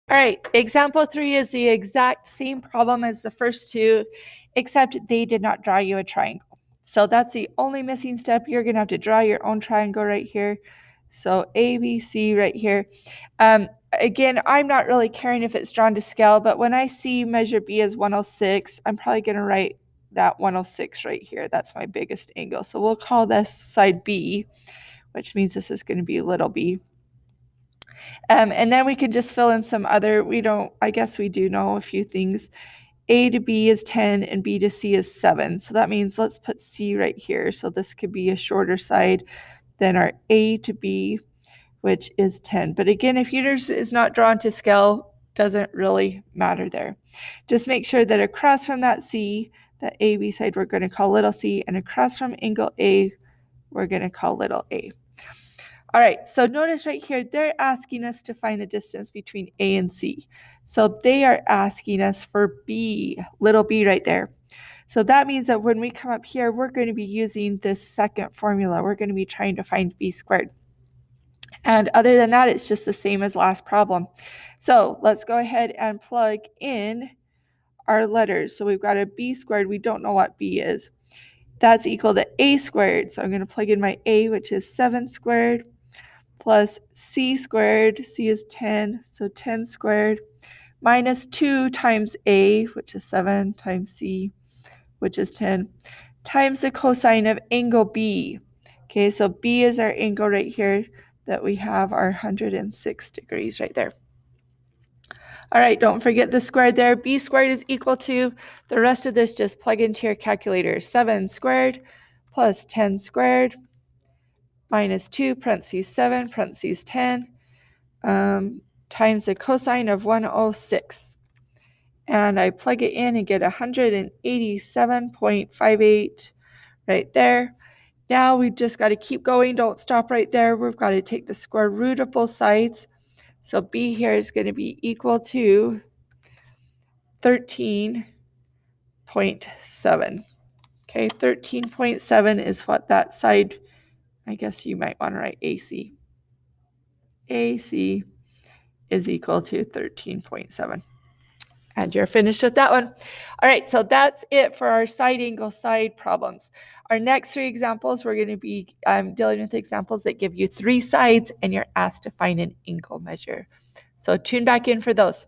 All right, example 3 is the exact same problem as the first two, except they did not draw you a triangle. So that's the only missing step. You're going to have to draw your own triangle right here. So ABC right here. Again, I'm not really caring if it's drawn to scale, but when I see measure B as 106, I'm probably going to write that 106 right here. That's my biggest angle. So we'll call this side B, which means this is going to be little b. And then we can just fill in some other, I guess we do know a few things. A to B is 10 and B to C is 7. So that means let's put C right here. So this could be a shorter side than our A to B, which is 10. But again, if yours is not drawn to scale, doesn't really matter there. Just make sure that across from that C, that AB side, we're going to call little c, and across from angle A, we're going to call little a. All right, so notice right here, they're asking us to find the distance between A and C. So they are asking us for B, little b right there. So that means that when we come up here, we're going to be using this second formula. We're going to be trying to find B squared. And other than that, it's just the same as last problem. So let's go ahead and plug in our letters. So we've got a B squared. We don't know what B is. That's equal to A squared. So I'm going to plug in my A, which is 7 squared, plus C squared, C is 10, so 10 squared, minus 2 times A, which is 7, times C, which is 10, times the cosine of angle B. Okay, so B is our angle right here that we have our 106 degrees right there. All right, don't forget the squared there. B squared is equal to, the rest of this just plug into your calculator, 7 squared plus 10 squared minus 2, parentheses 7, parentheses 10, times the cosine of 106. And I plug it in and get 187.58 right there. Now we've just got to keep going. Don't stop right there. We've got to take the square root of both sides. So B here is going to be equal to 13.7. Okay, 13.7 is what that side, I guess you might want to write AC. AC is equal to 13.7. And you're finished with that one. All right, so that's it for our side angle side problems. Our next 3 examples, we're going to be dealing with examples that give you 3 sides and you're asked to find an angle measure. So tune back in for those.